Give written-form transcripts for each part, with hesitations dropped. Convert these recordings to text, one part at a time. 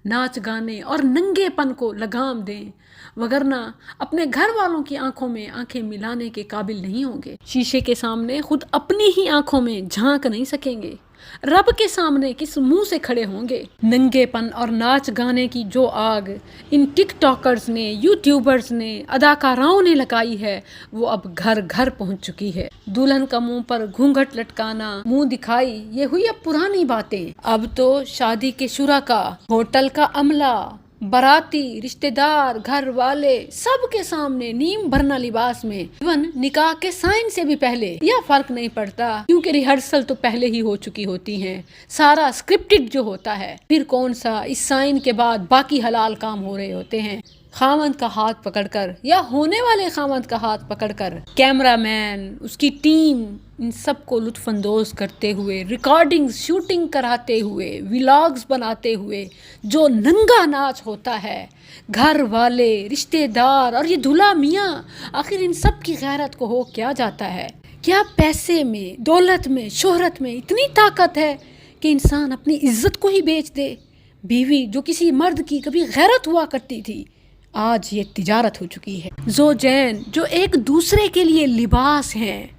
नाच गाने और नंगेपन को लगाम दें, वगरना अपने घर वालों की आंखों में आंखें मिलाने के काबिल नहीं होंगे। शीशे के सामने खुद अपनी ही आंखों में झांक नहीं सकेंगे, रब के सामने किस मुंह से खड़े होंगे। नंगेपन और नाच गाने की जो आग इन टिकटॉकर्स ने, यूट्यूबर्स ने, अदाकाराओं ने लगाई है, वो अब घर घर पहुंच चुकी है। दुल्हन का मुंह पर घूंघट लटकाना, मुंह दिखाई, ये हुई अब पुरानी बातें। अब तो शादी के शुरका, होटल का अमला, बाराती, रिश्तेदार, घर वाले सबके सामने नीम भरना लिबास में, इवन निकाह के साइन से भी पहले। यह फर्क नहीं पड़ता क्योंकि रिहर्सल तो पहले ही हो चुकी होती हैं, सारा स्क्रिप्टेड जो होता है। फिर कौन सा इस साइन के बाद बाकी हलाल काम हो रहे होते हैं। खामंद का हाथ पकड़कर या होने वाले खामंद का हाथ पकड़कर कैमरामैन, उसकी टीम, इन सबको लुत्फानंदोज करते हुए, रिकॉर्डिंग, शूटिंग कराते हुए, व्लॉग्स बनाते हुए जो नंगा नाच होता है, घर वाले, रिश्तेदार और ये दूल्हा मियाँ, आखिर इन सब की गैरत को हो क्या जाता है। क्या पैसे में, दौलत में, शोहरत में इतनी ताकत है कि इंसान अपनी इज्जत को ही बेच दे। बीवी जो किसी मर्द की कभी गैरत हुआ करती थी, आज ये तिजारत हो चुकी है। ज़ौजैन जो एक दूसरे के लिए लिबास हैं,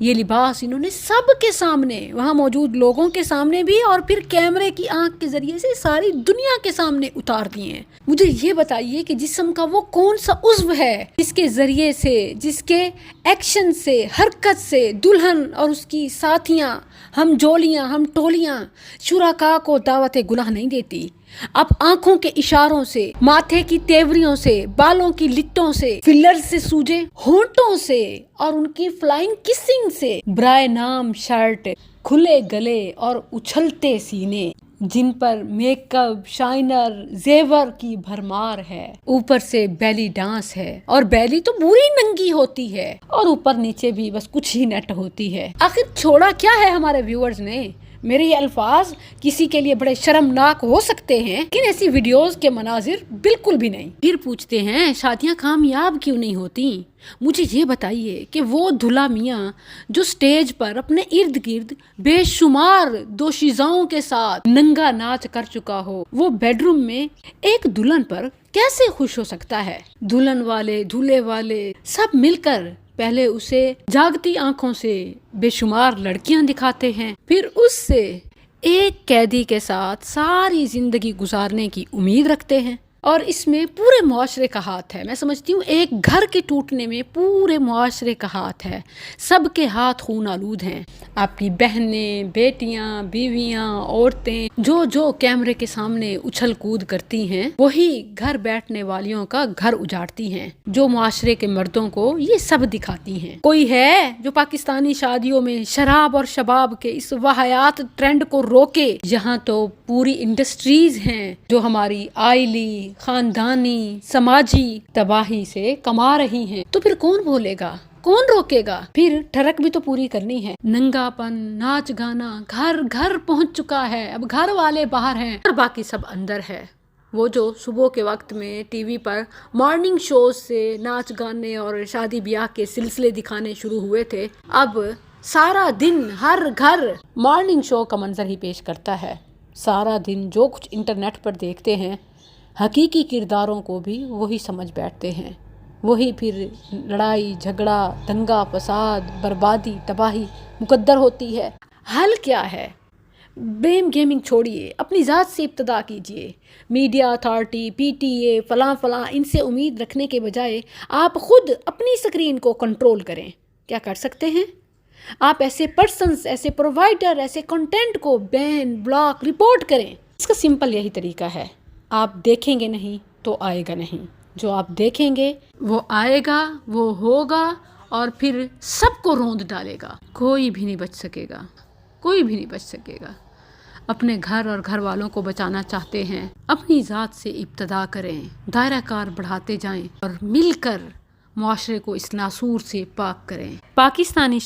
ये लिबास इन्होंने सबके सामने, वहाँ मौजूद लोगों के सामने भी और फिर कैमरे की आंख के जरिए से सारी दुनिया के सामने उतार दिए हैं। मुझे ये बताइए कि जिस्म का वो कौन सा उज़्व है जिसके जरिए से, जिसके एक्शन से, हरकत से दुल्हन और उसकी साथियाँ, हम जोलियाँ, हम टोलियाँ शुराका को दावत गुनाह नहीं देती। अब आंखों के इशारों से, माथे की तेवरियों से, बालों की लिट्टों से, फिलर से सूजे होंठों से और उनकी फ्लाइंग किसिंग से, ब्राय नाम शर्ट, खुले गले और उछलते सीने, जिन पर मेकअप, शाइनर, जेवर की भरमार है, ऊपर से बैली डांस है और बैली तो पूरी नंगी होती है और ऊपर नीचे भी बस कुछ ही नेट होती है। आखिर छोड़ा क्या है हमारे व्यूअर्स ने। मेरे ये अल्फाज किसी के लिए बड़े शर्मनाक हो सकते हैं, लेकिन ऐसी वीडियोस के मनाजिर बिल्कुल भी नहीं। फिर पूछते हैं शादियां कामयाब क्यों नहीं होती। मुझे ये बताइए कि वो दूल्हा मियाँ जो स्टेज पर अपने इर्द गिर्द बेशुमार दोशीज़ाओं के साथ नंगा नाच कर चुका हो, वो बेडरूम में एक दुल्हन पर कैसे खुश हो सकता है। दुल्हन वाले, दूल्हे वाले सब मिलकर पहले उसे जागती आंखों से बेशुमार लड़कियां दिखाते हैं, फिर उससे एक कैदी के साथ सारी जिंदगी गुजारने की उम्मीद रखते हैं। और इसमें पूरे मुआशरे का हाथ है। मैं समझती हूँ एक घर के टूटने में पूरे मुआशरे का हाथ है। सबके हाथ खून आलूद हैं। आपकी बहनें, बेटियाँ, बीवियाँ, औरतें जो कैमरे के सामने उछल कूद करती हैं, वही घर बैठने वालियों का घर उजाड़ती हैं, जो मुआशरे के मर्दों को ये सब दिखाती हैं। कोई है जो पाकिस्तानी शादियों में शराब और शबाब के इस वाहियात ट्रेंड को रोके। यहाँ तो पूरी इंडस्ट्रीज हैं जो हमारी आइली, खानदानी, समाजी तबाही से कमा रही हैं। तो फिर कौन बोलेगा, कौन रोकेगा। फिर ठरक भी तो पूरी करनी है। नंगापन, नाच गाना घर घर पहुंच चुका है। अब घर वाले बाहर हैं और बाकी सब अंदर है। वो जो सुबह के वक्त में टीवी पर मॉर्निंग शोज से नाच गाने और शादी ब्याह के सिलसिले दिखाने शुरू हुए थे, अब सारा दिन हर घर मॉर्निंग शो का मंजर ही पेश करता है। सारा दिन जो कुछ इंटरनेट पर देखते हैं, हकीकी किरदारों को भी वही समझ बैठते हैं। वही फिर लड़ाई झगड़ा, दंगा फसाद, बर्बादी, तबाही मुकद्दर होती है। हल क्या है। ब्लेम गेमिंग छोड़िए, अपनी ज़ात से इब्तदा कीजिए। मीडिया अथॉरिटी, पीटीए, फलां इनसे उम्मीद रखने के बजाय आप खुद अपनी स्क्रीन को कंट्रोल करें। क्या कर सकते हैं आप? ऐसे पर्सन्स, ऐसे प्रोवाइडर, ऐसे कंटेंट को बैन, ब्लॉक, रिपोर्ट करें। इसका सिंपल यही तरीका है। आप देखेंगे नहीं तो आएगा नहीं। जो आप देखेंगे वो आएगा, वो होगा और फिर सबको रोंद डालेगा। कोई भी नहीं बच सकेगा, कोई भी नहीं बच सकेगा। अपने घर और घर वालों को बचाना चाहते हैं, अपनी ज़ात से इब्तदा करें, दायरा कार बढ़ाते जाएं और मिलकर मुआशरे को इस नासूर से पाक करें। पाकिस्तानी